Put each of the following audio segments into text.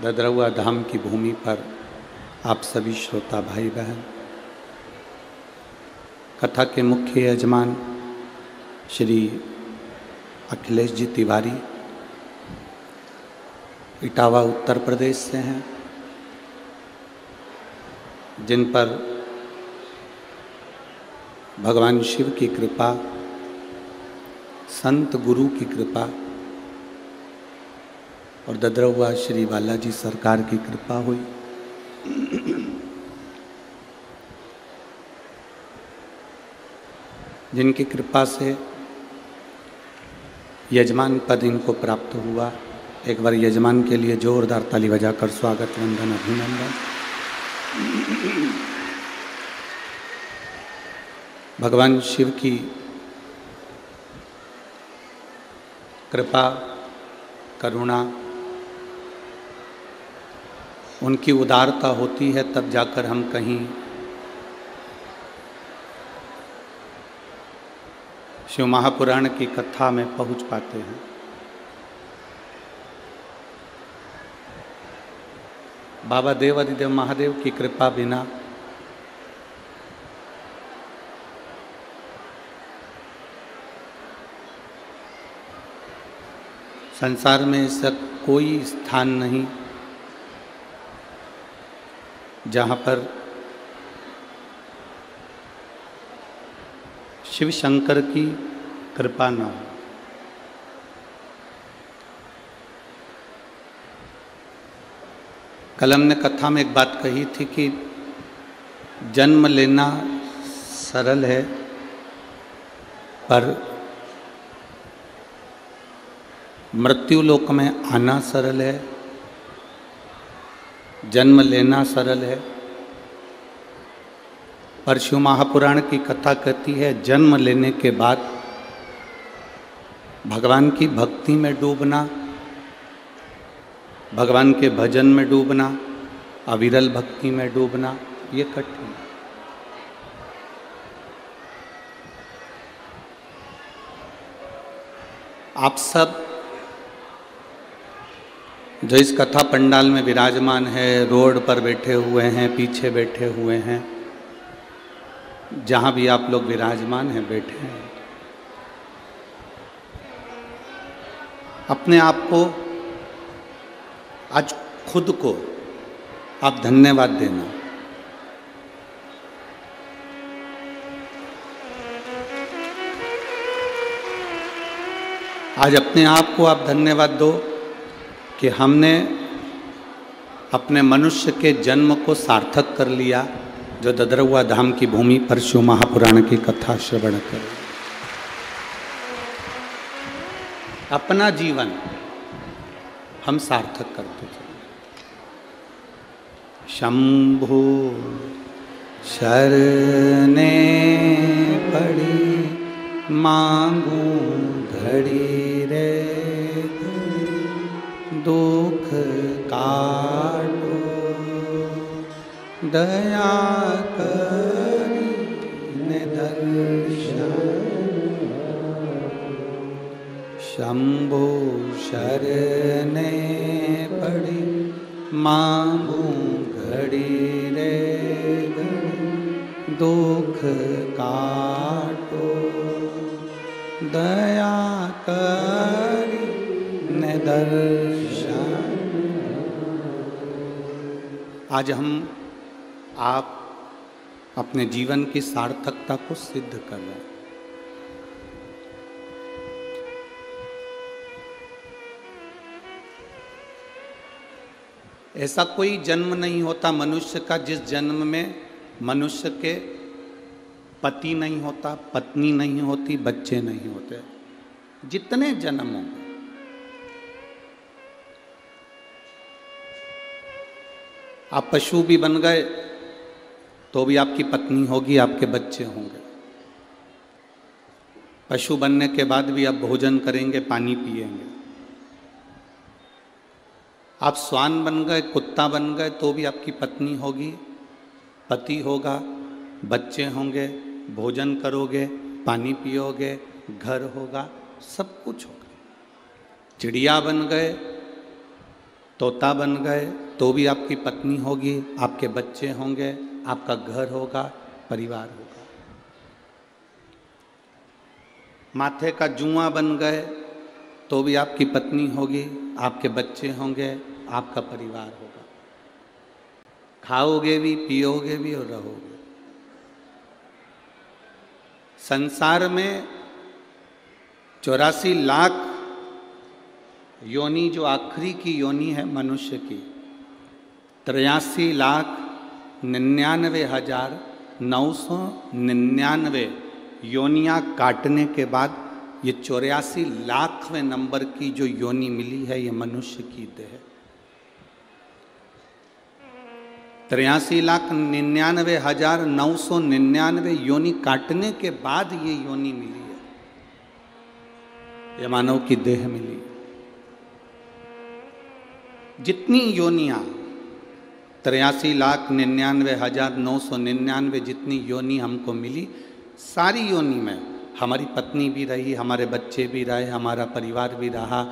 ददरौआ धाम की भूमि पर आप सभी श्रोता भाई बहन, कथा के मुख्य यजमान श्री अखिलेश जी तिवारी इटावा उत्तर प्रदेश से हैं, जिन पर भगवान शिव की कृपा, संत गुरु की कृपा और ददरौआ श्री बालाजी सरकार की कृपा हुई। जिनकी कृपा से यजमान पद इनको प्राप्त हुआ। एक बार यजमान के लिए जोरदार ताली बजाकर स्वागत, वंदन, अभिनंदन। भगवान शिव की कृपा, करुणा, उनकी उदारता होती है तब जाकर हम कहीं शिव महापुराण की कथा में पहुंच पाते हैं। बाबा देव अधिदेव महादेव की कृपा बिना संसार में ऐसा कोई स्थान नहीं जहाँ पर शिव शंकर की कृपा न हो। कल हमने कथा में एक बात कही थी कि जन्म लेना सरल है, पर मृत्यु लोक में आना सरल है। जन्म लेना सरल है, पर शिव महापुराण की कथा कहती है जन्म लेने के बाद भगवान की भक्ति में डूबना, भगवान के भजन में डूबना, अविरल भक्ति में डूबना, ये कठिन है। आप सब जो इस कथा पंडाल में विराजमान है, रोड पर बैठे हुए हैं, पीछे बैठे हुए हैं, जहाँ भी आप लोग विराजमान हैं, बैठे हैं, अपने आप को, आज खुद को आप धन्यवाद देना। आज अपने आप को आप धन्यवाद दो कि हमने अपने मनुष्य के जन्म को सार्थक कर लिया, जो ददरौआ धाम की भूमि पर शिव महापुराण की कथा श्रवण कर अपना जीवन हम सार्थक करते थे। शंभु शरणे पड़ी मांगू घड़ी रे, दुख काटो दया करी दर्शन। शंभु शरणे पड़ी मांगू घड़ी रे घड़ी, दुख काटो दया करी दर्शन। आज हम आप अपने जीवन की सार्थकता को सिद्ध कर रहे हैं। ऐसा कोई जन्म नहीं होता मनुष्य का जिस जन्म में मनुष्य के पति नहीं होता, पत्नी नहीं होती, बच्चे नहीं होते। जितने जन्म होंगे, आप पशु भी बन गए तो भी आपकी पत्नी होगी, आपके बच्चे होंगे। पशु बनने के बाद भी आप भोजन करेंगे, पानी पिएंगे। आप श्वान बन गए, कुत्ता बन गए तो भी आपकी पत्नी होगी, पति होगा, बच्चे होंगे, भोजन करोगे, पानी पियोगे, घर होगा, सब कुछ होगा। चिड़िया बन गए तोता बन गए तो भी आपकी पत्नी होगी, आपके बच्चे होंगे, आपका घर होगा, परिवार होगा। माथे का जुआ बन गए तो भी आपकी पत्नी होगी, आपके बच्चे होंगे, आपका परिवार होगा। खाओगे भी, पियोगे भी और रहोगे। संसार में 84 लाख योनि, जो आखिरी की योनि है मनुष्य की, 83,99,999 योनियां काटने के बाद ये 84 लाखवें नंबर की जो योनि मिली है, ये मनुष्य की देह है। 83,99,999 योनि काटने के बाद ये योनि मिली है, ये मानव की देह मिली। जितनी योनियां 83,99,999 जितनी योनि हमको मिली, सारी योनि में हमारी पत्नी भी रही, हमारे बच्चे भी रहे, हमारा परिवार भी रहा,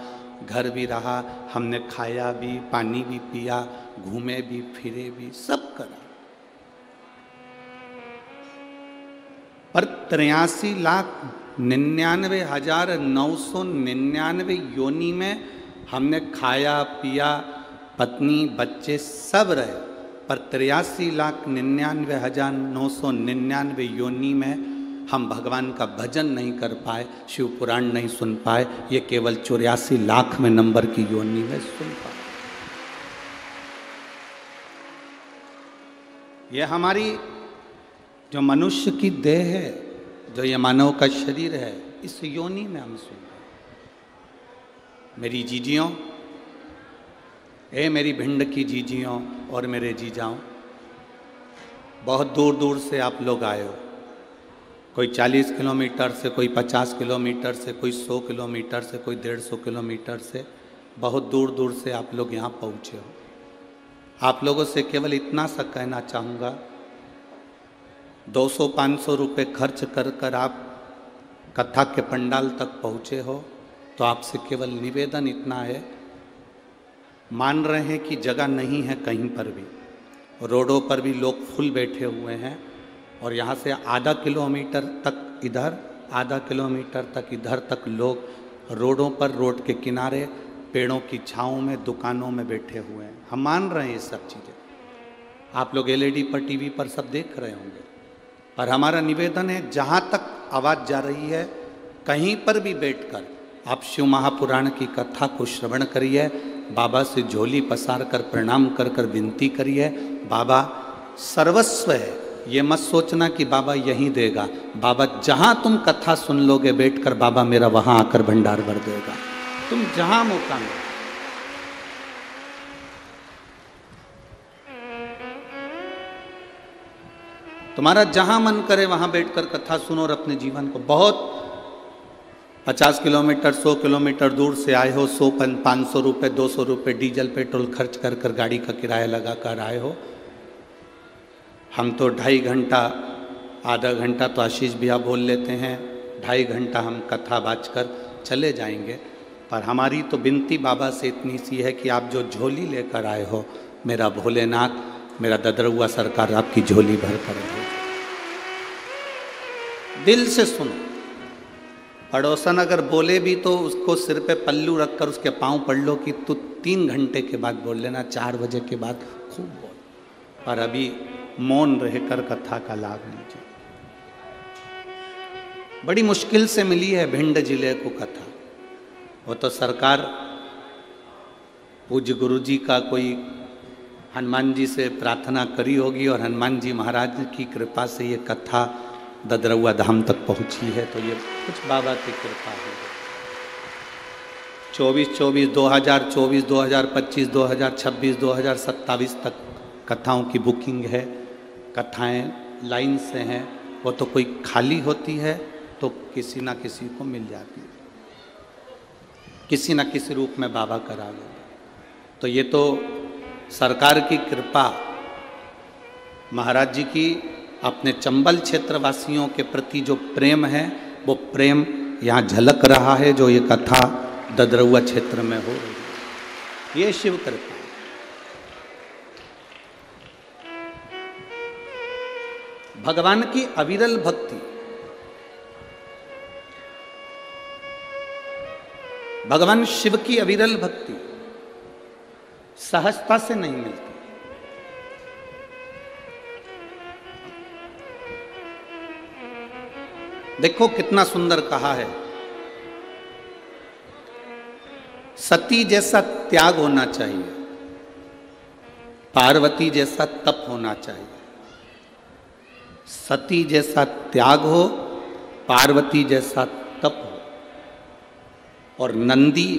घर भी रहा, हमने खाया भी, पानी भी पिया, घूमे भी, फिरे भी, सब करा। पर 83,99,999 योनि में हमने खाया पिया, पत्नी बच्चे सब रहे, पर 83,99,999 योनि में हम भगवान का भजन नहीं कर पाए, शिव पुराण नहीं सुन पाए, ये केवल 84 लाख में नंबर की योनि में सुन पाए। ये हमारी जो मनुष्य की देह है, जो ये मानव का शरीर है, इस योनि में हम सुन पाए। मेरी जीजियों, मेरी भिंड की जीजियों और मेरे जीजाओं, बहुत दूर दूर से आप लोग आए हो। कोई 40 किलोमीटर से, कोई 50 किलोमीटर से, कोई 100 किलोमीटर से, कोई 150 किलोमीटर से, बहुत दूर दूर से आप लोग यहाँ पहुँचे हो। आप लोगों से केवल इतना सा कहना चाहूँगा, 200-500 रुपये खर्च कर कर आप कथा के पंडाल तक पहुँचे हो, तो आपसे केवल निवेदन इतना है, मान रहे हैं कि जगह नहीं है कहीं पर भी, रोडों पर भी लोग फुल बैठे हुए हैं, और यहाँ से आधा किलोमीटर तक इधर, आधा किलोमीटर तक इधर तक लोग रोडों पर, रोड के किनारे, पेड़ों की छाँव में, दुकानों में बैठे हुए हैं। हम मान रहे हैं ये सब चीज़ें, आप लोग LED पर, TV पर सब देख रहे होंगे। और हमारा निवेदन है, जहाँ तक आवाज़ जा रही है, कहीं पर भी बैठकर आप शिव महापुराण की कथा को श्रवण करिए, बाबा से झोली पसार कर प्रणाम कर कर विनती करिए। बाबा सर्वस्व है, ये मत सोचना कि बाबा यहीं देगा। बाबा जहाँ तुम कथा सुन लोगे बैठकर, बाबा मेरा वहाँ आकर भंडार भर देगा। तुम जहाँ मौका मिले, तुम्हारा जहाँ मन करे वहाँ बैठकर कथा सुनो और अपने जीवन को, बहुत 50 किलोमीटर 100 किलोमीटर दूर से आए हो, 100-500 रुपये 200 रुपये डीजल पेट्रोल खर्च कर कर गाड़ी का किराया लगा कर आए हो। हम तो 2.5 घंटा, आधा घंटा तो आशीष भैया बोल लेते हैं, 2.5 घंटा हम कथा बाज कर चले जाएंगे। पर हमारी तो विनती बाबा से इतनी सी है कि आप जो झोली लेकर आए हो, मेरा भोलेनाथ, मेरा ददरुआ सरकार आपकी झोली भर कर दे। दिल से सुनो। पड़ोसन अगर बोले भी तो उसको सिर पे पल्लू रखकर उसके पाँव पढ़ लो कि तू 3 घंटे के बाद बोल लेना, 4 बजे के बाद खूब बोल, पर अभी मौन रहकर कथा का लाभ लीजिए। बड़ी मुश्किल से मिली है भिंड जिले को कथा। वो तो सरकार पूज्य गुरु जी का कोई हनुमान जी से प्रार्थना करी होगी, और हनुमान जी महाराज की कृपा से ये कथा ददरुआ धाम तक पहुंची है, तो ये कुछ बाबा की कृपा है। 2024, 2025, 2026, 2027 तक कथाओं की बुकिंग है। कथाएं लाइन से हैं, वो तो कोई खाली होती है तो किसी ना किसी को मिल जाती है, किसी ना किसी रूप में बाबा करा लेते। तो ये तो सरकार की कृपा, महाराज जी की अपने चंबल क्षेत्रवासियों के प्रति जो प्रेम है, वो प्रेम यहाँ झलक रहा है, जो ये कथा ददरुआ क्षेत्र में हो रही है। ये शिव कृपा है। भगवान की अविरल भक्ति, भगवान शिव की अविरल भक्ति सहजता से नहीं मिलती। देखो कितना सुंदर कहा है, सती जैसा त्याग होना चाहिए, पार्वती जैसा तप होना चाहिए। सती जैसा त्याग हो, पार्वती जैसा तप हो और नंदी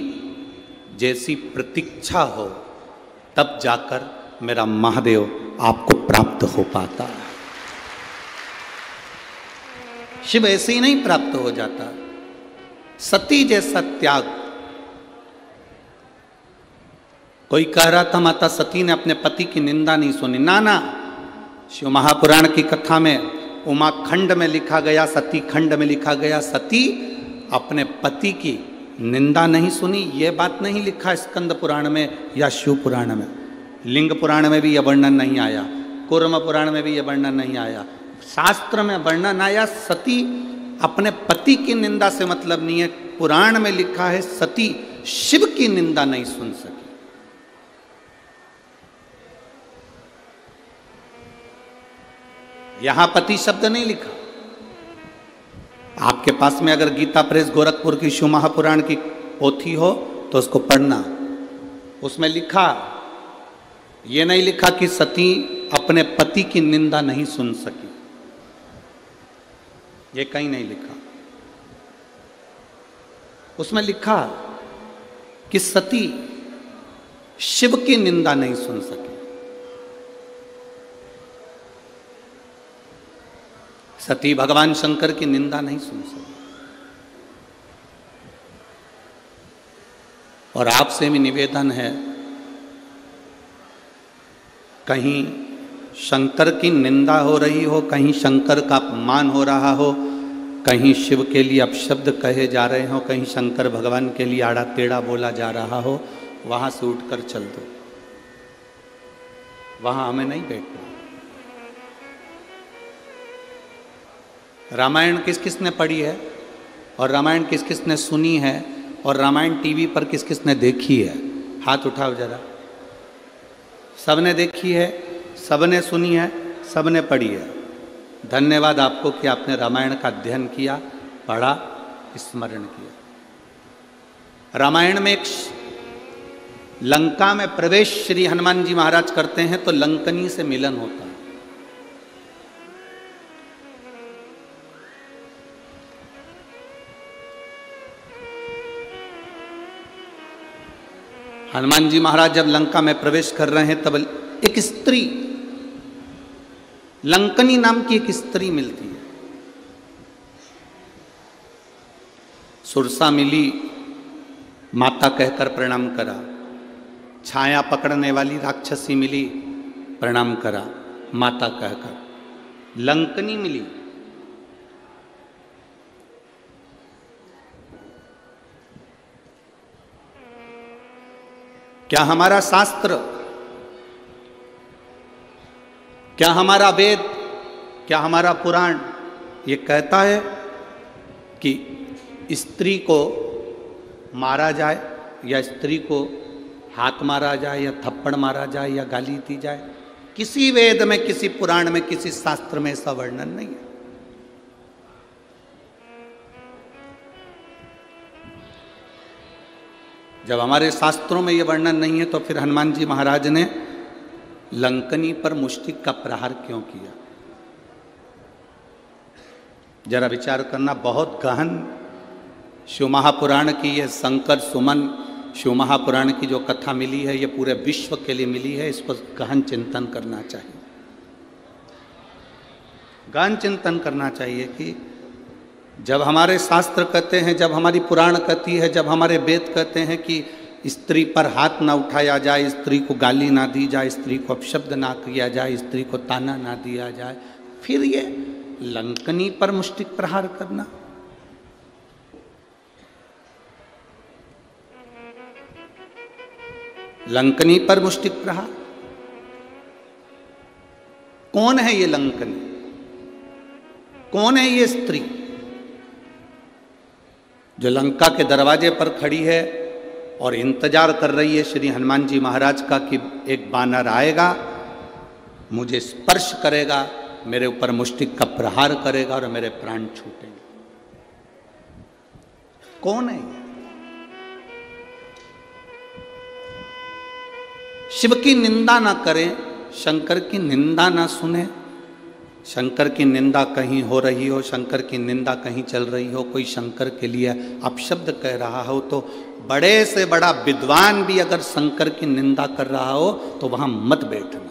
जैसी प्रतीक्षा हो, तब जाकर मेरा महादेव आपको प्राप्त हो पाता है। शिव ऐसे ही नहीं प्राप्त हो जाता। सती जैसा त्याग। कोई कह रहा था माता सती ने अपने पति की निंदा नहीं सुनी। ना ना, शिव महापुराण की कथा में उमा खंड में लिखा गया, सती खंड में लिखा गया, सती अपने पति की निंदा नहीं सुनी। ये बात नहीं लिखा स्कंद पुराण में या शिव पुराण में। लिंग पुराण में भी यह वर्णन नहीं आया, कूर्म पुराण में भी यह वर्णन नहीं आया। शास्त्र में वर्णन आया सती अपने पति की निंदा से मतलब नहीं है। पुराण में लिखा है सती शिव की निंदा नहीं सुन सकी। यहां पति शब्द नहीं लिखा। आपके पास में अगर गीता प्रेस गोरखपुर की शिव महापुराण की पोथी हो तो उसको पढ़ना। उसमें लिखा, ये नहीं लिखा कि सती अपने पति की निंदा नहीं सुन सकी। ये कहीं नहीं लिखा। उसमें लिखा कि सती शिव की निंदा नहीं सुन सकी। सती भगवान शंकर की निंदा नहीं सुन सकी। और आपसे भी निवेदन है, कहीं शंकर की निंदा हो रही हो, कहीं शंकर का अपमान हो रहा हो, कहीं शिव के लिए अपशब्द कहे जा रहे हो, कहीं शंकर भगवान के लिए आड़ा टेढ़ा बोला जा रहा हो, वहां से उठकर चल दो। वहां हमें नहीं बैठना। रामायण किस किस ने पढ़ी है और रामायण किस किस ने सुनी है और रामायण टीवी पर किस किस ने देखी है? हाथ उठाओ जरा। सबने देखी है, सबने सुनी है, सबने पढ़ी है। धन्यवाद आपको कि आपने रामायण का अध्ययन किया, पढ़ा, स्मरण किया। रामायण में एक लंका में प्रवेश श्री हनुमान जी महाराज करते हैं तो लंकनी से मिलन होता है। हनुमान जी महाराज जब लंका में प्रवेश कर रहे हैं तब एक स्त्री, लंकनी नाम की एक स्त्री मिलती है। सुरसा मिली, माता कहकर प्रणाम करा। छाया पकड़ने वाली राक्षसी मिली, प्रणाम करा माता कहकर। लंकनी मिली, क्या हमारा शास्त्र, क्या हमारा वेद, क्या हमारा पुराण ये कहता है कि स्त्री को मारा जाए या स्त्री को हाथ मारा जाए या थप्पड़ मारा जाए या गाली दी जाए? किसी वेद में, किसी पुराण में, किसी शास्त्र में ऐसा वर्णन नहीं है। जब हमारे शास्त्रों में यह वर्णन नहीं है तो फिर हनुमान जी महाराज ने लंकनी पर मुष्टिक का प्रहार क्यों किया? जरा विचार करना। बहुत गहन शिव महापुराण की यह शंकर सुमन शिव महापुराण की जो कथा मिली है, ये पूरे विश्व के लिए मिली है। इस पर गहन चिंतन करना चाहिए। गहन चिंतन करना चाहिए कि जब हमारे शास्त्र कहते हैं, जब हमारी पुराण कहती है, जब हमारे वेद कहते हैं कि स्त्री पर हाथ ना उठाया जाए, स्त्री को गाली ना दी जाए, स्त्री को अपशब्द ना किया जाए, स्त्री को ताना ना दिया जाए, फिर ये लंकनी पर मुष्टिक प्रहार करना। लंकनी पर मुष्टिक प्रहार। कौन है ये लंकनी? कौन है ये स्त्री जो लंका के दरवाजे पर खड़ी है और इंतजार कर रही है श्री हनुमान जी महाराज का कि एक बानर आएगा, मुझे स्पर्श करेगा, मेरे ऊपर मुष्टिक का प्रहार करेगा और मेरे प्राण छूटेंगे? कौन है ये? शिव की निंदा ना करें, शंकर की निंदा ना सुने, शंकर की निंदा कहीं हो रही हो, शंकर की निंदा कहीं चल रही हो, कोई शंकर के लिए अपशब्द कह रहा हो, तो बड़े से बड़ा विद्वान भी अगर शंकर की निंदा कर रहा हो तो वहां मत बैठना।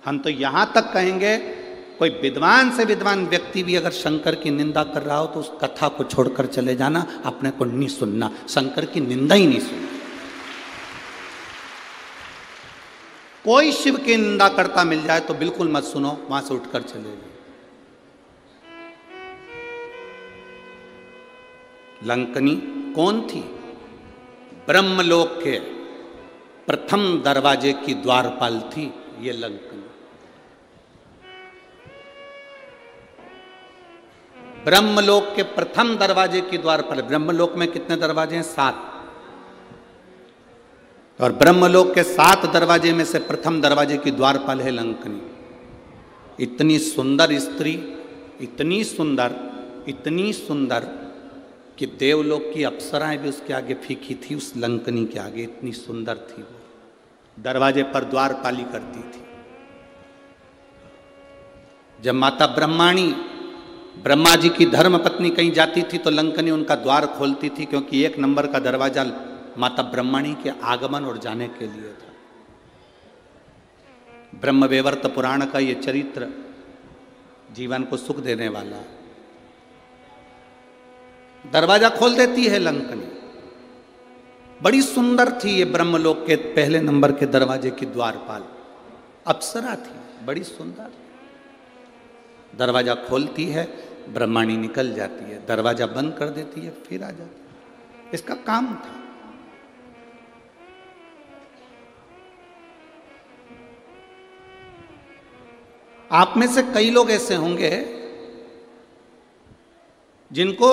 हम तो यहां तक कहेंगे, कोई विद्वान से विद्वान व्यक्ति भी अगर शंकर की निंदा कर रहा हो तो उस कथा को छोड़कर चले जाना, अपने को नहीं सुनना, शंकर की निंदा ही नहीं सुनना। कोई शिव की निंदा करता मिल जाए तो बिल्कुल मत सुनो, वहां से उठकर चले जाओ। लंकनी कौन थी? ब्रह्मलोक के प्रथम दरवाजे की द्वारपाल थी ये लंकनी। ब्रह्मलोक के प्रथम दरवाजे की द्वारपाल। ब्रह्मलोक में कितने दरवाजे हैं? 7। और ब्रह्मलोक के 7 दरवाजे में से प्रथम दरवाजे की द्वारपाल है लंकनी। इतनी सुंदर स्त्री, इतनी सुंदर, इतनी सुंदर कि देवलोक की अप्सराएं भी उसके आगे फीकी थी, उस लंकनी के आगे। इतनी सुंदर थी वो, दरवाजे पर द्वारपाली करती थी। जब माता ब्रह्माणी, ब्रह्मा जी की धर्म पत्नी कहीं जाती थी तो लंकनी उनका द्वार खोलती थी, क्योंकि 1 नंबर का दरवाजा माता ब्रह्मणी के आगमन और जाने के लिए था। ब्रह्मवैवर्त पुराण का ये चरित्र जीवन को सुख देने वाला। दरवाजा खोल देती है लंकनी। बड़ी सुंदर थी ये ब्रह्मलोक के पहले नंबर के दरवाजे की द्वारपाल, अप्सरा थी, बड़ी सुंदर। दरवाजा खोलती है, ब्रह्मणी निकल जाती है, दरवाजा बंद कर देती है, फिर आ जाती है। इसका काम था। आप में से कई लोग ऐसे होंगे जिनको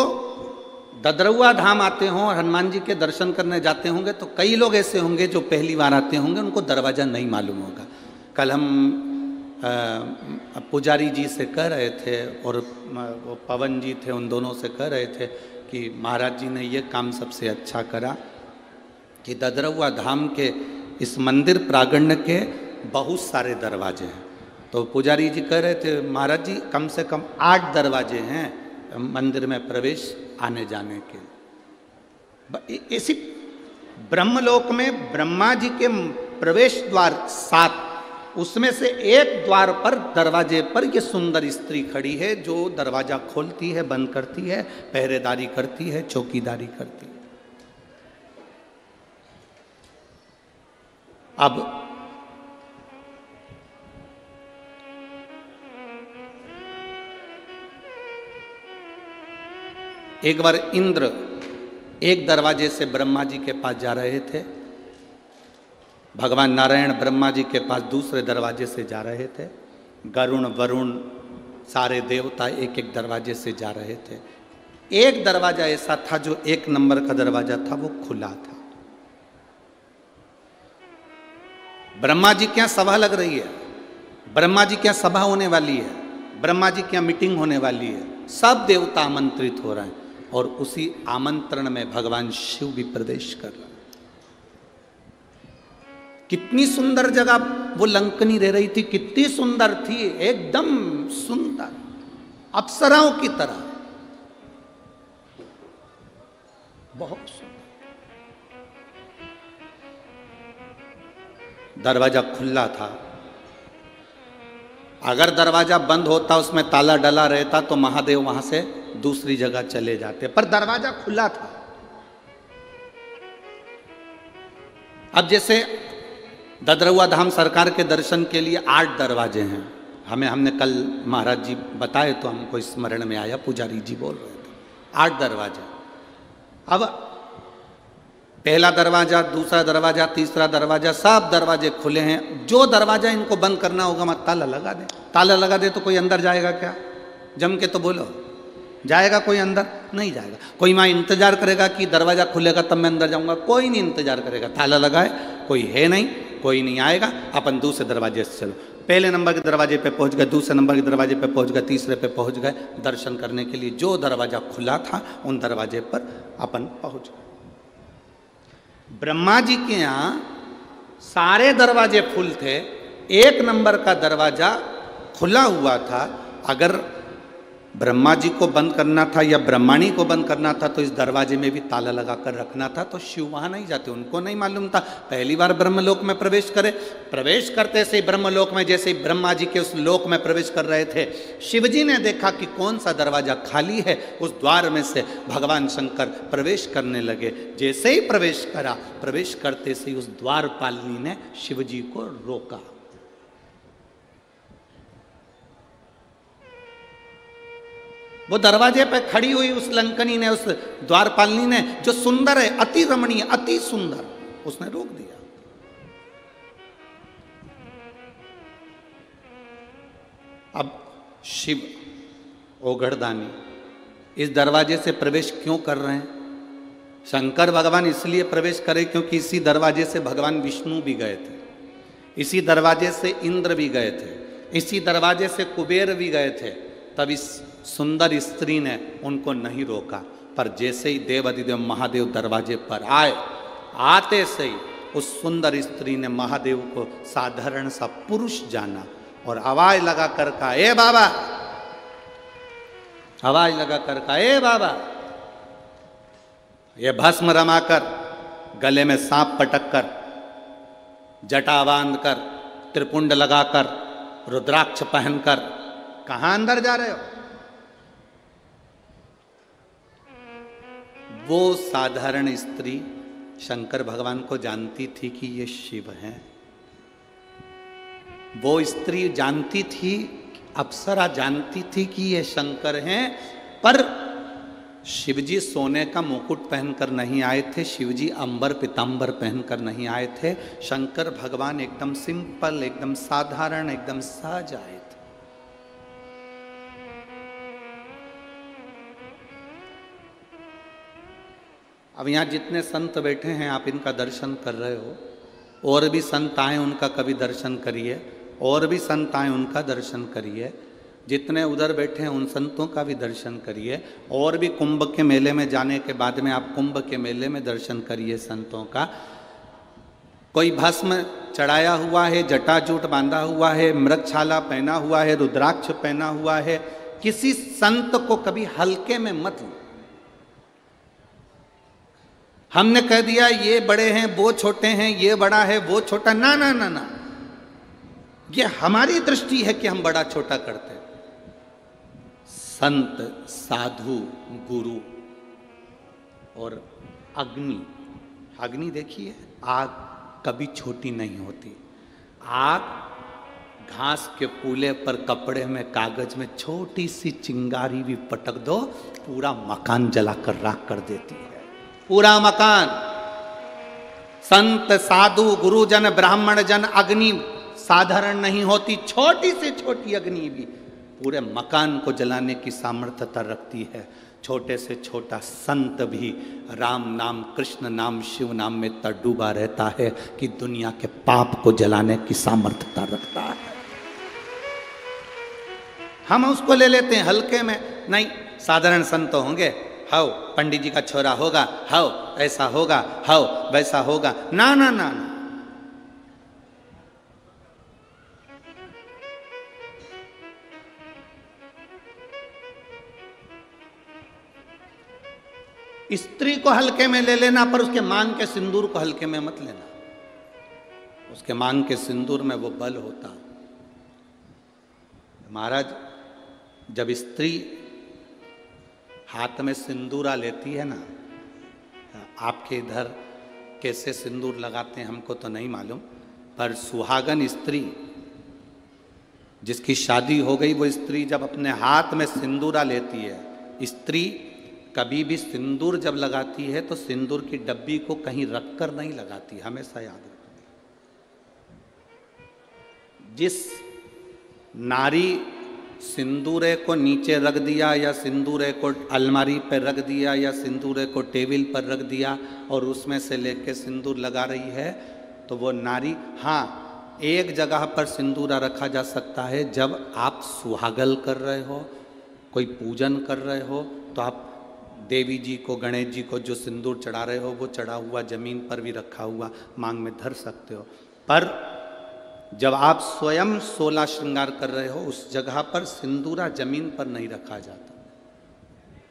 ददरुआ धाम आते हों और हनुमान जी के दर्शन करने जाते होंगे, तो कई लोग ऐसे होंगे जो पहली बार आते होंगे, उनको दरवाज़ा नहीं मालूम होगा। कल हम पुजारी जी से कह रहे थे और वो पवन जी थे, उन दोनों से कह रहे थे कि महाराज जी ने ये काम सबसे अच्छा करा कि ददरुआ धाम के इस मंदिर प्रांगण के बहुत सारे दरवाजे हैं। तो पुजारी जी कह रहे थे महाराज जी कम से कम 8 दरवाजे हैं मंदिर में प्रवेश आने जाने के। इसी ब्रह्मलोक में ब्रह्मा जी के प्रवेश द्वार 7, उसमें से एक द्वार पर दरवाजे पर ये सुंदर स्त्री खड़ी है जो दरवाजा खोलती है, बंद करती है, पहरेदारी करती है, चौकीदारी करती है। अब एक बार इंद्र एक दरवाजे से ब्रह्मा जी के पास जा रहे थे, भगवान नारायण ब्रह्मा जी के पास दूसरे दरवाजे से जा रहे थे, गरुण वरुण सारे देवता एक एक दरवाजे से जा रहे थे। एक दरवाजा ऐसा था जो 1 नंबर का दरवाजा था, वो खुला था। ब्रह्मा जी क्या सभा लग रही है, ब्रह्मा जी क्या सभा होने वाली है, ब्रह्मा जी क्या मीटिंग होने वाली है, सब देवता आमंत्रित हो रहे हैं और उसी आमंत्रण में भगवान शिव भी प्रवेश कर रहे हैं। कितनी सुंदर जगह वो लंकनी रह रही थी, कितनी सुंदर थी, एकदम सुंदर, अप्सराओं की तरह, बहुत सुंदर। दरवाजा खुला था। अगर दरवाजा बंद होता, उसमें ताला डला रहता, तो महादेव वहां से दूसरी जगह चले जाते, पर दरवाजा खुला था। अब जैसे ददरुआ धाम सरकार के दर्शन के लिए 8 दरवाजे हैं। हमने कल महाराज जी बताए तो हमको स्मरण में आया, पुजारी जी बोल रहे थे 8 दरवाजे। अब पहला दरवाजा, दूसरा दरवाजा, तीसरा दरवाजा, सब दरवाजे खुले हैं। जो दरवाजा इनको बंद करना होगा, मत ताला लगा दे। ताला लगा दे तो कोई अंदर जाएगा क्या? जम के तो बोलो। जाएगा कोई अंदर? नहीं जाएगा। कोई माँ इंतजार करेगा कि दरवाजा खुलेगा तब मैं अंदर जाऊंगा? कोई नहीं इंतजार करेगा। ताला लगाए, कोई है नहीं, कोई नहीं आएगा, अपन दूसरे दरवाजे से चलो। पहले नंबर के दरवाजे पे पहुंच गए, दूसरे नंबर के दरवाजे पे पहुंच गए, तीसरे पे पहुंच गए। दर्शन करने के लिए जो दरवाजा खुला था उन दरवाजे पर अपन पहुंच गए। ब्रह्मा जी के यहाँ सारे दरवाजे फुल थे, एक नंबर का दरवाजा खुला हुआ था। अगर ब्रह्मा जी को बंद करना था या ब्रह्माणी को बंद करना था तो इस दरवाजे में भी ताला लगाकर रखना था, तो शिव वहां नहीं जाते, उनको नहीं मालूम था। पहली बार ब्रह्मलोक में प्रवेश करे, प्रवेश करते से ब्रह्मलोक में जैसे ही ब्रह्मा जी के उस लोक में प्रवेश कर रहे थे, शिव जी ने देखा कि कौन सा दरवाजा खाली है, उस द्वार में से भगवान शंकर प्रवेश करने लगे। जैसे ही प्रवेश करा, प्रवेश करते से उस द्वारपालिनी ने शिव जी को रोका। वो दरवाजे पे खड़ी हुई उस लंकनी ने, उस द्वारपालिनी ने, जो सुंदर है, अति रमणीय, अति सुंदर, उसने रोक दिया। अब शिव ओघड़दानी इस दरवाजे से प्रवेश क्यों कर रहे हैं? शंकर भगवान इसलिए प्रवेश करे क्योंकि इसी दरवाजे से भगवान विष्णु भी गए थे, इसी दरवाजे से इंद्र भी गए थे, इसी दरवाजे से कुबेर भी गए थे। तब इस सुंदर स्त्री ने उनको नहीं रोका। पर जैसे ही देवाधिदेव महादेव दरवाजे पर आए, आते से ही उस सुंदर स्त्री ने महादेव को साधारण सा पुरुष जाना और आवाज लगा कर कहा, ए बाबा, आवाज लगा कर कहा, ए बाबा। ये भस्म रमाकर, गले में सांप पटक कर, जटा बांध कर, त्रिपुंड लगाकर, रुद्राक्ष पहनकर कहां अंदर जा रहे हो? वो साधारण स्त्री शंकर भगवान को जानती थी कि ये शिव हैं। वो स्त्री जानती थी, अप्सरा जानती थी कि ये शंकर हैं। पर शिवजी सोने का मुकुट पहनकर नहीं आए थे, शिवजी अंबर पीतांबर पहनकर नहीं आए थे। शंकर भगवान एकदम सिंपल, एकदम साधारण, एकदम सहज आए थे। अब यहाँ जितने संत बैठे हैं आप इनका दर्शन कर रहे हो, और भी संत आए उनका कभी दर्शन करिए, और भी संत आए उनका दर्शन करिए। जितने उधर बैठे हैं उन संतों का भी दर्शन करिए, और भी कुंभ के मेले में जाने के बाद में आप कुंभ के मेले में दर्शन करिए संतों का। कोई भस्म चढ़ाया हुआ है, जटाजूट बांधा हुआ है, मृगछाला पहना हुआ है, रुद्राक्ष पहना हुआ है, किसी संत को कभी हल्के में मत लो। हमने कह दिया ये बड़े हैं वो छोटे हैं, ये बड़ा है वो छोटा, ना ना ना ना, ये हमारी दृष्टि है कि हम बड़ा छोटा करते हैं। संत, साधु, गुरु और अग्नि, अग्नि देखिए, आग कभी छोटी नहीं होती। आग घास के पुले पर कपड़े में, कागज में छोटी सी चिंगारी भी पटक दो, पूरा मकान जलाकर राख कर देती है, पूरा मकान। संत, साधु, गुरुजन, ब्राह्मण जन, अग्नि साधारण नहीं होती। छोटी से छोटी अग्नि भी पूरे मकान को जलाने की सामर्थ्यता रखती है। छोटे से छोटा संत भी राम नाम, कृष्ण नाम, शिव नाम में इतना डूबा रहता है कि दुनिया के पाप को जलाने की सामर्थ्यता रखता है। हम उसको ले लेते हैं हल्के में। नहीं, साधारण संत होंगे, हाउ पंडित जी का छोरा होगा, हाउ ऐसा होगा, हाउ वैसा होगा, ना ना ना ना। स्त्री को हल्के में ले लेना, पर उसके मांग के सिंदूर को हल्के में मत लेना। उसके मांग के सिंदूर में वो बल होता। महाराज, जब स्त्री हाथ में सिंदूरा लेती है ना, आपके इधर कैसे सिंदूर लगाते हैं हमको तो नहीं मालूम, पर सुहागन स्त्री जिसकी शादी हो गई, वो स्त्री जब अपने हाथ में सिंदूरा लेती है, स्त्री कभी भी सिंदूर जब लगाती है तो सिंदूर की डब्बी को कहीं रखकर नहीं लगाती, हमेशा याद रखती। जिस नारी सिंदूरे को नीचे रख दिया या सिंदूरे को अलमारी पर रख दिया या सिंदूरे को टेबल पर रख दिया और उसमें से लेके सिंदूर लगा रही है, तो वो नारी, हाँ एक जगह पर सिंदूरा रखा जा सकता है, जब आप सुहागल कर रहे हो, कोई पूजन कर रहे हो, तो आप देवी जी को, गणेश जी को जो सिंदूर चढ़ा रहे हो वो चढ़ा हुआ जमीन पर भी रखा हुआ मांग में धर सकते हो। पर जब आप स्वयं 16 श्रृंगार कर रहे हो उस जगह पर सिंदूरा जमीन पर नहीं रखा जाता।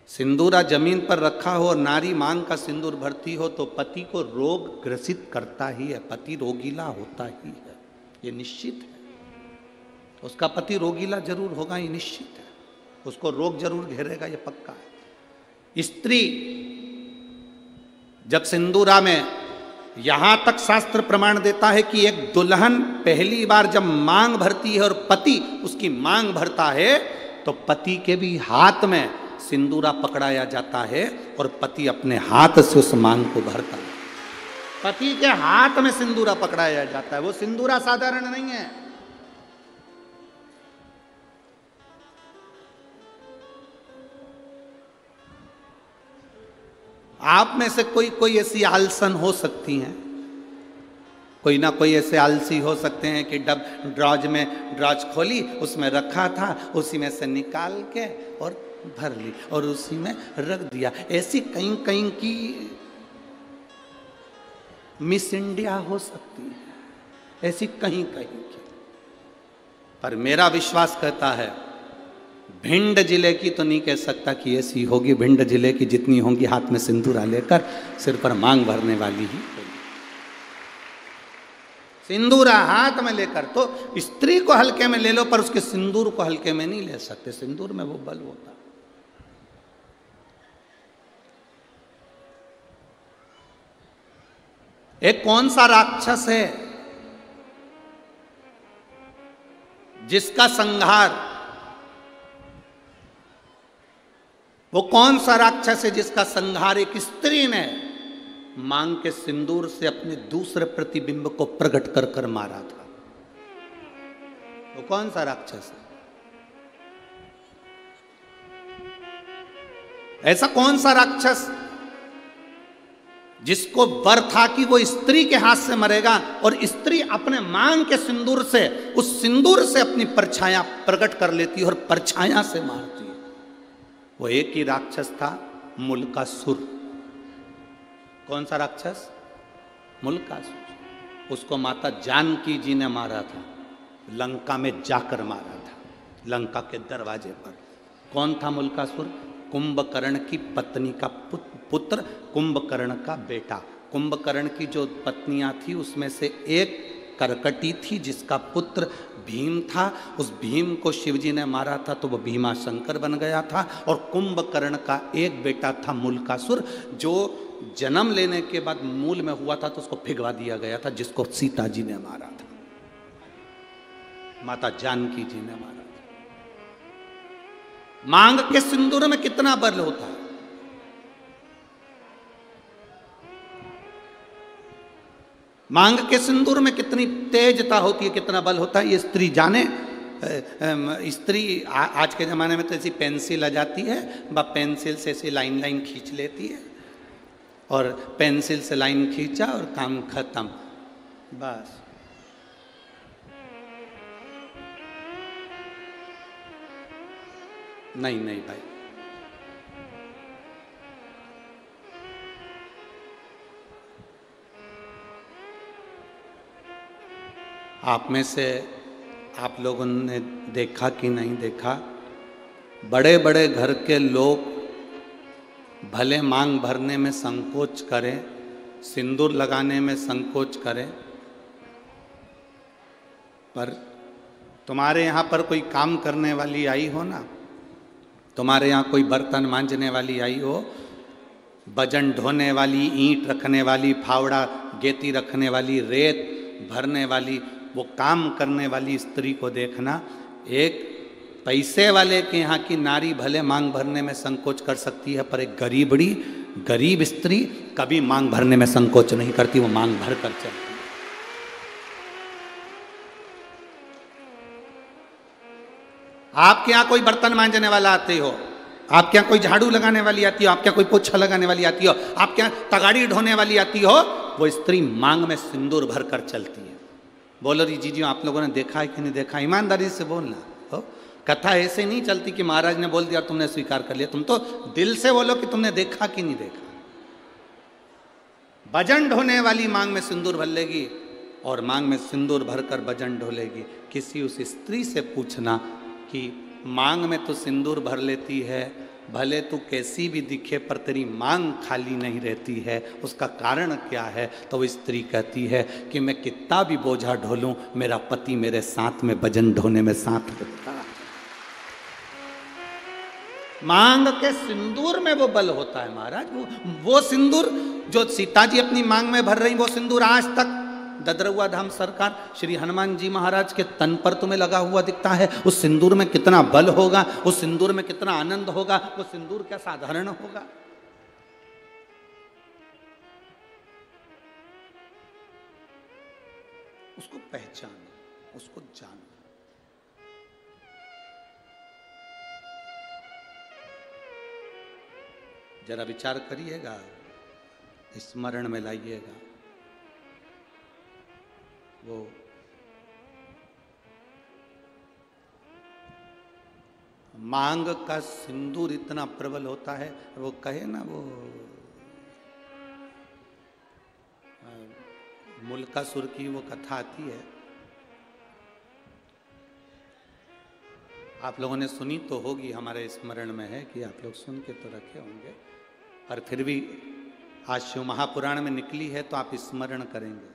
सिंदूरा जमीन पर रखा हो और नारी मांग का सिंदूर भरती हो तो पति को रोग ग्रसित करता ही है, पति रोगीला होता ही है, ये निश्चित है। उसका पति रोगीला जरूर होगा, ये निश्चित है, उसको रोग जरूर घेरेगा, ये पक्का है। स्त्री जब सिंदूरा में, यहां तक शास्त्र प्रमाण देता है कि एक दुल्हन पहली बार जब मांग भरती है और पति उसकी मांग भरता है तो पति के भी हाथ में सिंदूरा पकड़ाया जाता है और पति अपने हाथ से उस मांग को भरता है। पति के हाथ में सिंदूरा पकड़ाया जाता है। वो सिंदूरा साधारण नहीं है। आप में से कोई ऐसी आलसन हो सकती हैं, कोई ना कोई ऐसे आलसी हो सकते हैं कि ड्रॉज खोली, उसमें रखा था, उसी में से निकाल के और भर ली और उसी में रख दिया। ऐसी कहीं कहीं की मिस इंडिया हो सकती है, ऐसी कहीं कहीं की। पर मेरा विश्वास कहता है भिंड जिले की तो नहीं कह सकता कि ऐसी होगी। भिंड जिले की जितनी होंगी हाथ में सिंदूरा लेकर सिर पर मांग भरने वाली ही होगी। सिंदूरा हाथ में लेकर, तो स्त्री को हल्के में ले लो पर उसके सिंदूर को हल्के में नहीं ले सकते। सिंदूर में वो बल होता। एक कौन सा राक्षस है जिसका संहार, वो कौन सा राक्षस है जिसका संहार एक स्त्री ने मांग के सिंदूर से अपने दूसरे प्रतिबिंब को प्रकट कर कर मारा था? वो कौन सा राक्षस है? ऐसा कौन सा राक्षस जिसको वर था कि वो स्त्री के हाथ से मरेगा और स्त्री अपने मांग के सिंदूर से, उस सिंदूर से अपनी परछाया प्रकट कर लेती है और परछाया से मारती है? वो एक ही राक्षस था, मुल्कासुर। कौन सा राक्षस? मुल्कासुर। उसको माता जानकी जी ने मारा था, लंका में जाकर मारा था, लंका के दरवाजे पर। कौन था मुल्कासुर? कुंभकर्ण की पत्नी का पुत्र, कुंभकर्ण का बेटा। कुंभकर्ण की जो पत्नियां थी उसमें से एक करकटी थी जिसका पुत्र भीम था। उस भीम को शिवजी ने मारा था तो वो भीमा शंकर बन गया था। और कुंभकर्ण का एक बेटा था मुल्कासुर, जो जन्म लेने के बाद मूल में हुआ था तो उसको भिगवा दिया गया था, जिसको सीता जी ने मारा था, माता जानकी जी ने मारा था। मांग के सिंदूर में कितना बल होता है। मांग के सिंदूर में कितनी तेजता होती है, कितना बल होता है, ये स्त्री जाने। स्त्री आज के ज़माने में तो ऐसी पेंसिल आ जाती है, वह पेंसिल से ऐसी लाइन लाइन खींच लेती है और पेंसिल से लाइन खींचा और काम खत्म, बस। नहीं नहीं भाई, आप में से आप लोगों ने देखा कि नहीं देखा, बड़े बड़े घर के लोग भले मांग भरने में संकोच करें, सिंदूर लगाने में संकोच करें, पर तुम्हारे यहाँ पर कोई काम करने वाली आई हो ना, तुम्हारे यहाँ कोई बर्तन मांजने वाली आई हो, वजन ढोने वाली, ईंट रखने वाली, फावड़ा गेती रखने वाली, रेत भरने वाली, वो काम करने वाली स्त्री को देखना। एक पैसे वाले के यहाँ की नारी भले मांग भरने में संकोच कर सकती है, पर एक गरीब स्त्री कभी मांग भरने में संकोच नहीं करती, वो मांग भर कर चलती। आपके यहाँ कोई बर्तन मांजने वाला आते हो, आपके यहाँ कोई झाड़ू लगाने वाली आती हो, आपके यहाँ कोई पोछा लगाने वाली आती हो, आपके यहाँ तगाड़ी ढोने वाली आती हो, वो स्त्री मांग में सिंदूर भर कर चलती है। बोलो री जीजी, आप लोगों ने देखा है कि नहीं देखा? ईमानदारी से बोलना हो। कथा ऐसे नहीं चलती कि महाराज ने बोल दिया तुमने स्वीकार कर लिया। तुम तो दिल से बोलो कि तुमने देखा कि नहीं देखा। भजन ढोने वाली मांग में सिंदूर भर लेगी और मांग में सिंदूर भरकर भजन ढोलेगी। किसी उस स्त्री से पूछना कि मांग में तो सिंदूर भर लेती है, भले तू कैसी भी दिखे पर तेरी मांग खाली नहीं रहती है, उसका कारण क्या है? तो वो स्त्री कहती है कि मैं कितना भी बोझा ढोलूं, मेरा पति मेरे साथ में भजन ढोने में साथ रहता है। मांग के सिंदूर में वो बल होता है महाराज। वो सिंदूर जो सीता जी अपनी मांग में भर रही, वो सिंदूर आज तक ददरुआ धाम सरकार श्री हनुमान जी महाराज के तन पर तुम्हें लगा हुआ दिखता है। उस सिंदूर में कितना बल होगा, उस सिंदूर में कितना आनंद होगा, वो सिंदूर क्या साधारण होगा? उसको पहचानो, उसको जानो। जरा विचार करिएगा, स्मरण में लाइएगा। वो मांग का सिंदूर इतना प्रबल होता है। वो कहे ना, वो मुल्कासुर की वो कथा आती है, आप लोगों ने सुनी तो होगी, हमारे स्मरण में है कि आप लोग सुन के तो रखे होंगे, पर फिर भी आज शिव महापुराण में निकली है तो आप स्मरण करेंगे।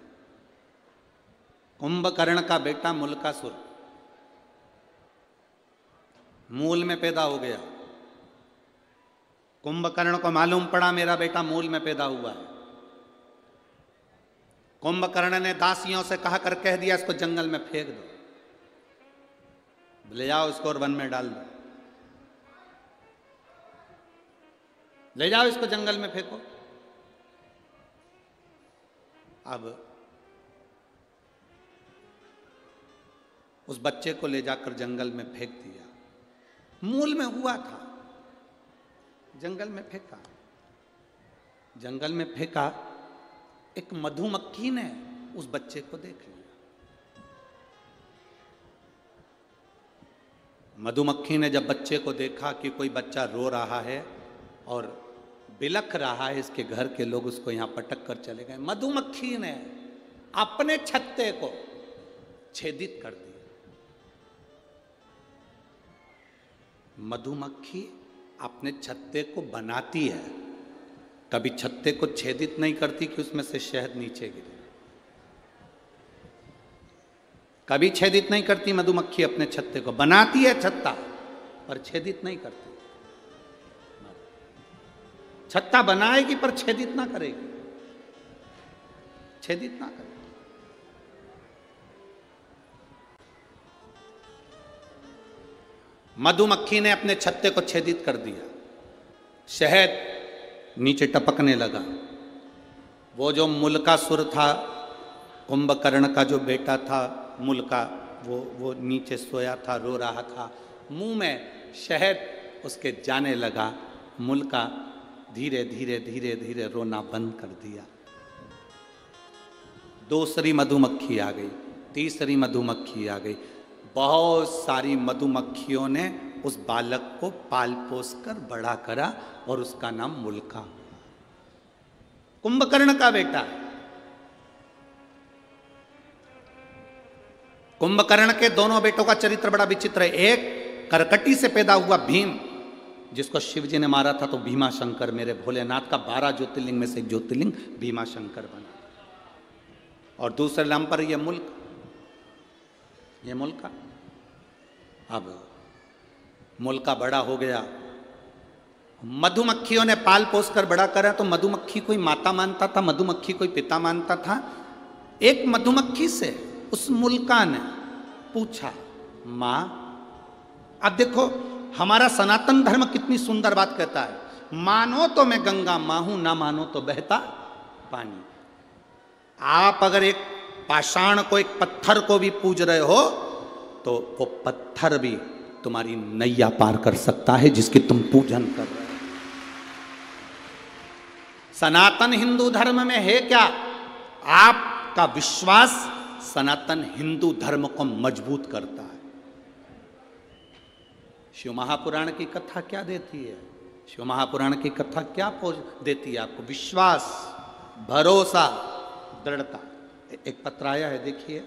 कुंभकर्ण का बेटा मुल्कासुर मूल में पैदा हो गया। कुंभकर्ण को मालूम पड़ा मेरा बेटा मूल में पैदा हुआ है। कुंभकर्ण ने दासियों से कहा कर कह दिया इसको जंगल में फेंक दो, ले जाओ इसको और वन में डाल दो, ले जाओ इसको जंगल में फेंको। अब उस बच्चे को ले जाकर जंगल में फेंक दिया। मूल में हुआ था, जंगल में फेंका। जंगल में फेंका, एक मधुमक्खी ने उस बच्चे को देख लिया। मधुमक्खी ने जब बच्चे को देखा कि कोई बच्चा रो रहा है और बिलख रहा है, इसके घर के लोग उसको यहां पटक कर चले गए। मधुमक्खी ने अपने छत्ते को छेदित कर दिया। मधुमक्खी अपने छत्ते को बनाती है, कभी छत्ते को छेदित नहीं करती कि उसमें से शहद नीचे गिरे। कभी छेदित नहीं करती मधुमक्खी अपने छत्ते को, बनाती है छत्ता पर छेदित नहीं करती। छत्ता बनाएगी पर छेदित ना करेगी, छेदित ना करेगी। मधुमक्खी ने अपने छत्ते को छेदित कर दिया, शहद नीचे टपकने लगा। वो जो मुल्कासुर था, कुंभकर्ण का जो बेटा था मुल्का, वो नीचे सोया था, रो रहा था। मुंह में शहद उसके जाने लगा। मुल्का धीरे धीरे धीरे धीरे रोना बंद कर दिया। दूसरी मधुमक्खी आ गई, तीसरी मधुमक्खी आ गई। बहुत सारी मधुमक्खियों ने उस बालक को पाल पोस कर बड़ा करा और उसका नाम मुल्का, कुंभकर्ण का बेटा। कुंभकर्ण के दोनों बेटों का चरित्र बड़ा विचित्र है। एक करकटी से पैदा हुआ भीम, जिसको शिव जी ने मारा था तो भीमा शंकर, मेरे भोलेनाथ का 12 ज्योतिर्लिंग में से एक ज्योतिर्लिंग भीमा शंकर बना। और दूसरे नाम पर यह मुल्क, ये मुल्का। अब मुल्का बड़ा हो गया, मधुमक्खियों ने पाल पोस कर बड़ा करा। तो मधुमक्खी कोई माता मानता था, मधुमक्खी कोई पिता मानता था। एक मधुमक्खी से उस मुल्का ने पूछा, मां, अब देखो हमारा सनातन धर्म कितनी सुंदर बात कहता है, मानो तो मैं गंगा मां हूं, ना मानो तो बहता पानी। आप अगर एक पाषाण को, एक पत्थर को भी पूज रहे हो तो वो पत्थर भी तुम्हारी नैया पार कर सकता है जिसकी तुम पूजन कर रहे हो। सनातन हिंदू धर्म में है क्या? आपका विश्वास सनातन हिंदू धर्म को मजबूत करता है। शिव महापुराण की कथा क्या देती है? शिव महापुराण की कथा क्या देती है आपको? विश्वास, भरोसा, दृढ़ता। एक पत्र आया है, देखिए।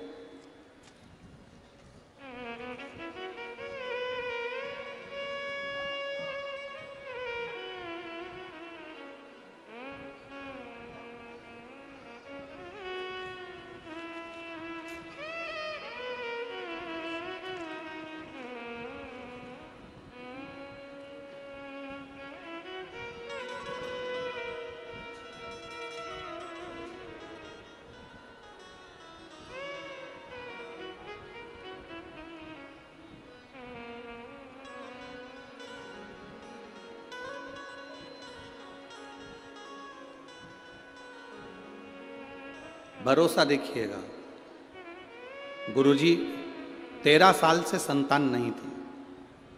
भरोसा देखिएगा। गुरुजी 13 साल से संतान नहीं थी।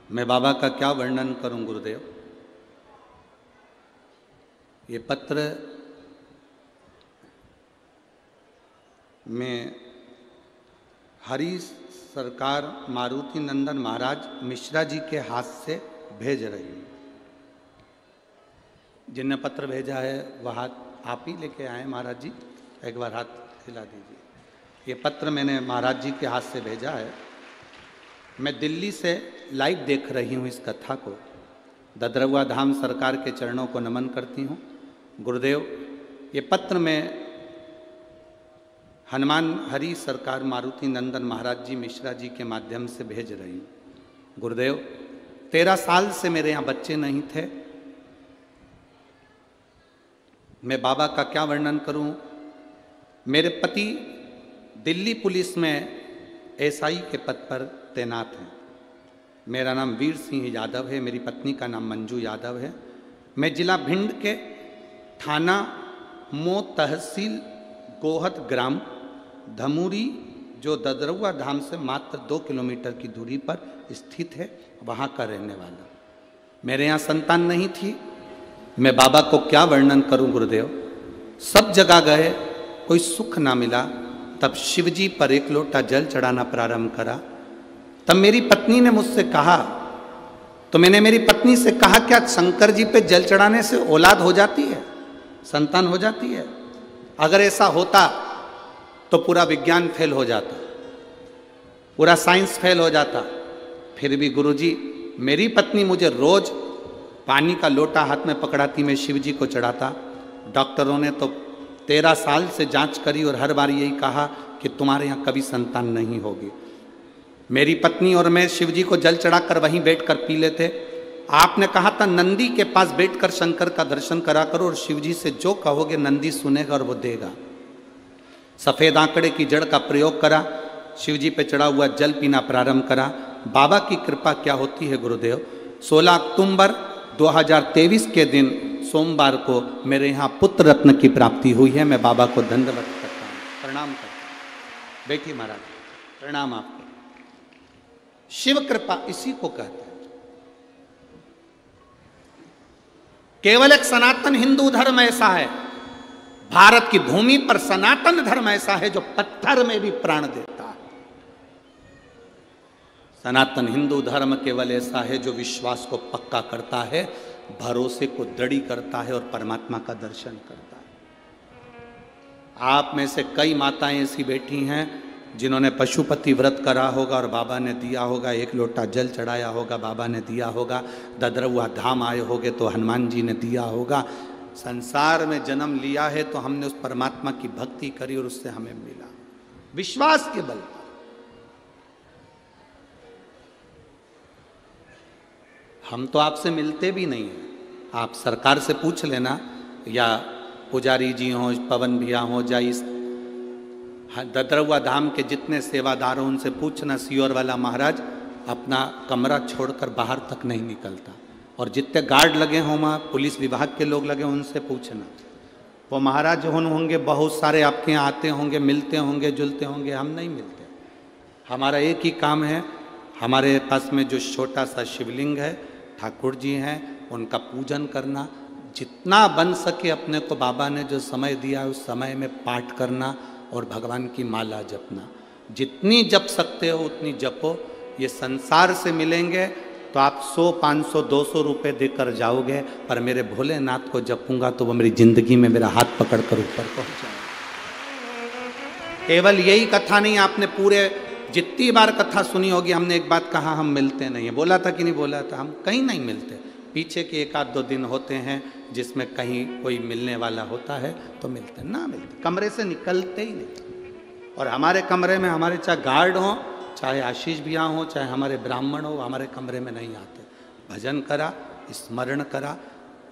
मैं बाबा का क्या वर्णन करूं गुरुदेव। ये पत्र में हरि सरकार मारुति नंदन महाराज मिश्रा जी के हाथ से भेज रही हूँ। जिनने पत्र भेजा है वह हाथ आप ही लेके आए महाराज जी, एक बार हाथ हिला दीजिए। ये पत्र मैंने महाराज जी के हाथ से भेजा है। मैं दिल्ली से लाइव देख रही हूँ इस कथा को। ददरवा धाम सरकार के चरणों को नमन करती हूँ। गुरुदेव, ये पत्र मैं हनुमान हरि सरकार मारुति नंदन महाराज जी मिश्रा जी के माध्यम से भेज रही हूँ। गुरुदेव, 13 साल से मेरे यहाँ बच्चे नहीं थे। मैं बाबा का क्या वर्णन करूँ। मेरे पति दिल्ली पुलिस में एसआई के पद पर तैनात हैं। मेरा नाम वीर सिंह यादव है, मेरी पत्नी का नाम मंजू यादव है। मैं जिला भिंड के थाना मो तहसील गोहद ग्राम धमूरी, जो ददरवा धाम से मात्र 2 किलोमीटर की दूरी पर स्थित है, वहाँ का रहने वाला। मेरे यहाँ संतान नहीं थी। मैं बाबा को क्या वर्णन करूं गुरुदेव। सब जगह गए, कोई सुख ना मिला। तब शिवजी पर 1 लोटा जल चढ़ाना प्रारंभ करा। तब मेरी पत्नी ने मुझसे कहा, तो मैंने मेरी पत्नी से कहा, क्या शंकर जी पे जल चढ़ाने से औलाद हो जाती है, संतान हो जाती है? अगर ऐसा होता तो पूरा विज्ञान फेल हो जाता, पूरा साइंस फेल हो जाता। फिर भी गुरुजी, मेरी पत्नी मुझे रोज पानी का लोटा हाथ में पकड़ाती, मैं शिव जी को चढ़ाता। डॉक्टरों ने तो 13 साल से जांच करी और हर बार यही कहा कि तुम्हारे यहाँ कभी संतान नहीं होगी। मेरी पत्नी और मैं शिव जी को जल चढ़ाकर वहीं बैठकर पी लेते। आपने कहा था नंदी के पास बैठकर शंकर का दर्शन करा करो और शिव जी से जो कहोगे नंदी सुनेगा और वो देगा। सफ़ेद आंकड़े की जड़ का प्रयोग करा, शिव जी पे चढ़ा हुआ जल पीना प्रारंभ करा। बाबा की कृपा क्या होती है गुरुदेव। 16 अक्टूबर 2023 के दिन सोमवार को मेरे यहाँ पुत्र रत्न की प्राप्ति हुई है। मैं बाबा को धन्यवाद करता हूँ, प्रणाम करता हूँ। बैठिए महाराज, प्रणाम आपको। शिव कृपा इसी को कहते हैं। केवल एक सनातन हिंदू धर्म ऐसा है, भारत की भूमि पर सनातन धर्म ऐसा है जो पत्थर में भी प्राण देता है। सनातन हिंदू धर्म केवल ऐसा है जो विश्वास को पक्का करता है, भरोसे को दृढ़ करता है और परमात्मा का दर्शन करता है। आप में से कई माताएं ऐसी बैठी हैं जिन्होंने पशुपति व्रत करा होगा और बाबा ने दिया होगा, 1 लोटा जल चढ़ाया होगा, बाबा ने दिया होगा। ददरवा धाम आए होगे तो हनुमान जी ने दिया होगा। संसार में जन्म लिया है तो हमने उस परमात्मा की भक्ति करी और उससे हमें मिला, विश्वास के बल पर। हम तो आपसे मिलते भी नहीं हैं। आप सरकार से पूछ लेना, या पुजारी जी हों, पवन भैया हों, या इस ददरवा धाम के जितने सेवादार हों उनसे पूछना। सियोर वाला महाराज अपना कमरा छोड़कर बाहर तक नहीं निकलता, और जितने गार्ड लगे हों वहाँ पुलिस विभाग के लोग लगे उनसे पूछना। वो महाराज होंगे बहुत सारे आपके यहाँ आते होंगे, मिलते होंगे, जुलते होंगे। हम नहीं मिलते। हमारा एक ही काम है, हमारे पास में जो छोटा सा शिवलिंग है, ठाकुर जी हैं, उनका पूजन करना, जितना बन सके अपने को बाबा ने जो समय दिया उस समय में पाठ करना और भगवान की माला जपना। जितनी जप सकते हो उतनी जपो। ये संसार से मिलेंगे तो आप 100, 500, 200 रुपये देकर जाओगे, पर मेरे भोलेनाथ को जपूंगा तो वो मेरी जिंदगी में मेरा हाथ पकड़कर ऊपर पहुंच जाएगा। केवल यही कथा नहीं, आपने पूरे जितनी बार कथा सुनी होगी, हमने एक बात कहा, हम मिलते नहीं है। बोला था कि नहीं बोला था? हम कहीं नहीं मिलते। पीछे के 1-2 दिन होते हैं जिसमें कहीं कोई मिलने वाला होता है तो मिलते, ना मिलते, कमरे से निकलते ही नहीं। और हमारे कमरे में हमारे चाहे गार्ड हों, चाहे आशीष भैया हों, चाहे हमारे ब्राह्मण हो, हमारे कमरे में नहीं आते। भजन करा, स्मरण करा,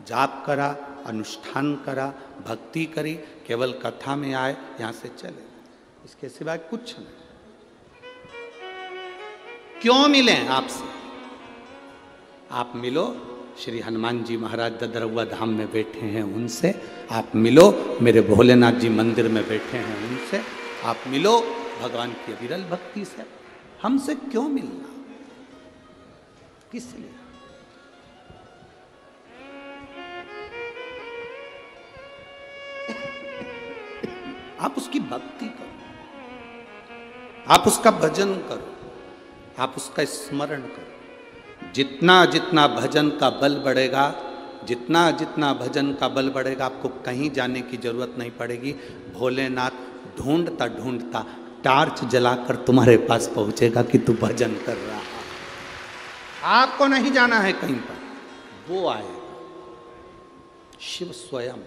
जाप करा, अनुष्ठान करा, भक्ति करी, केवल कथा में आए, यहाँ से चले, इसके सिवाय कुछ नहीं। क्यों मिले आपसे? आप मिलो, श्री हनुमान जी महाराज ददरवा धाम में बैठे हैं उनसे, आप मिलो मेरे भोलेनाथ जी मंदिर में बैठे हैं उनसे, आप मिलो भगवान की अविरल भक्ति से। हमसे क्यों मिलना? किस लिए? आप उसकी भक्ति करो, आप उसका भजन करो, आप उसका स्मरण करो। जितना जितना भजन का बल बढ़ेगा, जितना जितना भजन का बल बढ़ेगा, आपको कहीं जाने की जरूरत नहीं पड़ेगी। भोलेनाथ ढूंढता ढूंढता टार्च जलाकर तुम्हारे पास पहुंचेगा कि तू भजन कर रहा है। आपको नहीं जाना है कहीं पर, वो आएगा, शिव स्वयं।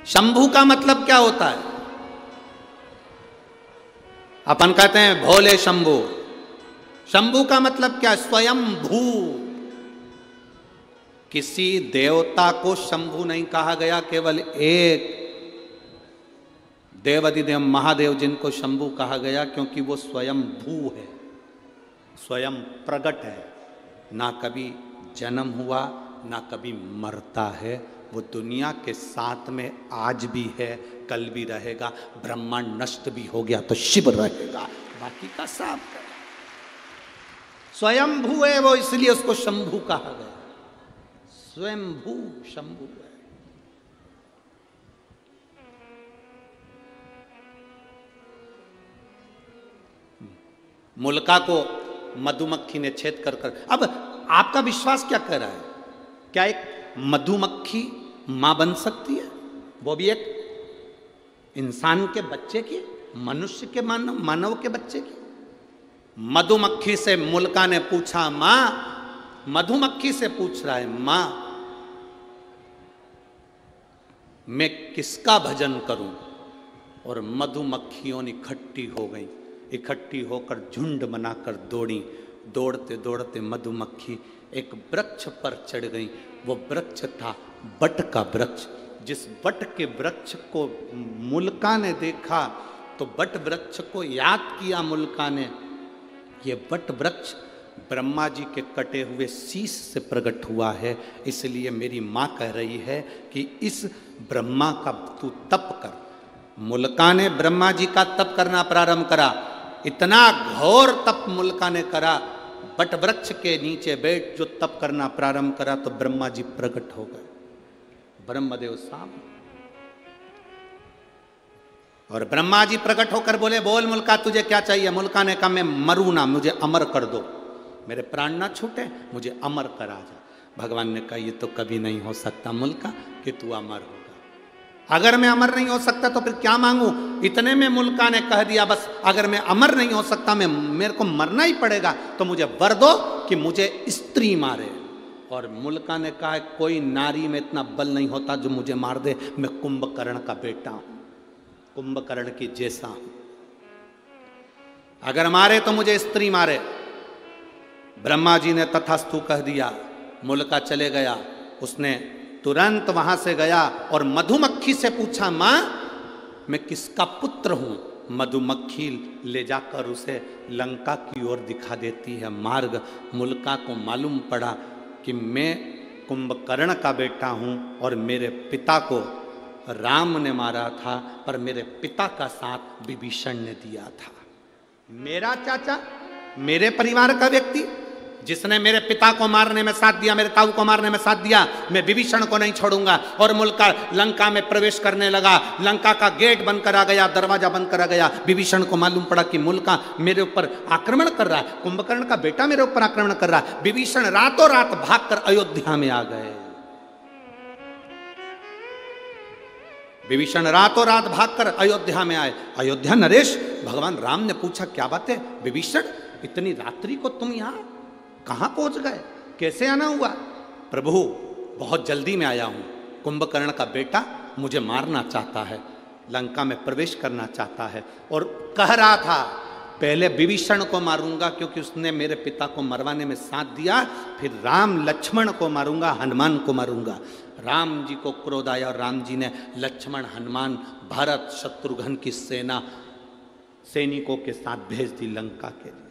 शंभू का मतलब क्या होता है? अपन कहते हैं भोले शंभू। शंभू का मतलब क्या? स्वयं भू। किसी देवता को शंभू नहीं कहा गया, केवल एक देवाधिदेव महादेव जिनको शंभू कहा गया, क्योंकि वो स्वयं भू है, स्वयं प्रगट है, ना कभी जन्म हुआ ना कभी मरता है। वो दुनिया के साथ में आज भी है, कल भी रहेगा। ब्रह्मांड नष्ट भी हो गया तो शिव रहेगा, बाकी का सब स्वयं भू है वो, इसलिए उसको शंभू कहा गया। स्वयं भू शंभू है। मुल्का को मधुमक्खी ने छेद कर कर, अब आपका विश्वास क्या कह रहा है? क्या एक मधुमक्खी मां बन सकती है? वो भी एक इंसान के बच्चे की, मनुष्य के मानव के बच्चे की? मधुमक्खी से मुल्का ने पूछा, मां, मधुमक्खी से पूछ रहा है, मां मैं किसका भजन करूं? और मधुमक्खियों इकट्ठी हो गई, इकट्ठी होकर झुंड बनाकर दौड़ी। दौड़ते दौड़ते मधुमक्खी एक वृक्ष पर चढ़ गई। वो वृक्ष था बट का वृक्ष। जिस बट के वृक्ष को मुल्का ने देखा तो बट वृक्ष को याद किया मुल्का ने। ये बट वृक्ष ब्रह्मा जी के कटे हुए शीश से प्रकट हुआ है, इसलिए मेरी माँ कह रही है कि इस ब्रह्मा का तू तप कर। मुल्का ने ब्रह्मा जी का तप करना प्रारंभ करा। इतना घोर तप मुल्का ने करा, बट वृक्ष के नीचे बैठ जो तप करना प्रारंभ करा तो ब्रह्मा जी प्रकट हो गए, ब्रह्मदेव सामने। और ब्रह्मा जी प्रकट होकर बोले, बोल मुल्का तुझे क्या चाहिए? मुल्का ने कहा, मैं मरूं ना, मुझे अमर कर दो, मेरे प्राण ना छूटे, मुझे अमर करा जा। भगवान ने कहा, ये तो कभी नहीं हो सकता मुल्का कि तू अमर होगा। अगर मैं अमर नहीं हो सकता तो फिर क्या मांगू? इतने में मुल्का ने कह दिया, बस अगर मैं अमर नहीं हो सकता, मेरे को मरना ही पड़ेगा, तो मुझे वर दो कि मुझे स्त्री मारे। और मुल्का ने कहा, कोई नारी में इतना बल नहीं होता जो मुझे मार दे, मैं कुंभकर्ण का बेटा हूं, कुंभकर्ण की जैसा हूं, अगर मारे तो मुझे स्त्री मारे। ब्रह्मा जी ने तथास्तु कह दिया। मुल्का चले गया, उसने तुरंत वहां से गया और मधुमक्खी से पूछा, मां मैं किसका पुत्र हूं? मधुमक्खी ले जाकर उसे लंका की ओर दिखा देती है मार्ग। मुल्का को मालूम पड़ा कि मैं कुंभकर्ण का बेटा हूं और मेरे पिता को राम ने मारा था, पर मेरे पिता का साथ विभीषण ने दिया था। मेरा चाचा, मेरे परिवार का व्यक्ति जिसने मेरे पिता को मारने में साथ दिया, मेरे ताऊ को मारने में साथ दिया, मैं विभीषण को नहीं छोड़ूंगा। और मुल्का लंका में प्रवेश करने लगा, लंका का गेट बंद करा गया, दरवाजा बंद करा गया। विभीषण को मालूम पड़ा कि मुल्का मेरे ऊपर आक्रमण कर रहा है, कुंभकर्ण का बेटा मेरे ऊपर आक्रमण कर रहा है। विभीषण रातों रात भागकर अयोध्या में आ गए। विभीषण रातों रात भागकर अयोध्या में आए। अयोध्या नरेश, भगवान राम ने पूछा क्या बात है विभीषण, इतनी रात्रि को तुम यहां कहां पहुंच गए, कैसे आना हुआ? प्रभु बहुत जल्दी में आया हूं, कुंभकर्ण का बेटा मुझे मारना चाहता है, लंका में प्रवेश करना चाहता है और कह रहा था पहले विभीषण को मारूंगा क्योंकि उसने मेरे पिता को मरवाने में साथ दिया, फिर राम लक्ष्मण को मारूंगा, हनुमान को मारूंगा। राम जी को क्रोध आया और राम जी ने लक्ष्मण, हनुमान, भरत, शत्रुघ्न की सेना सैनिकों के साथ भेज दी लंका के लिए।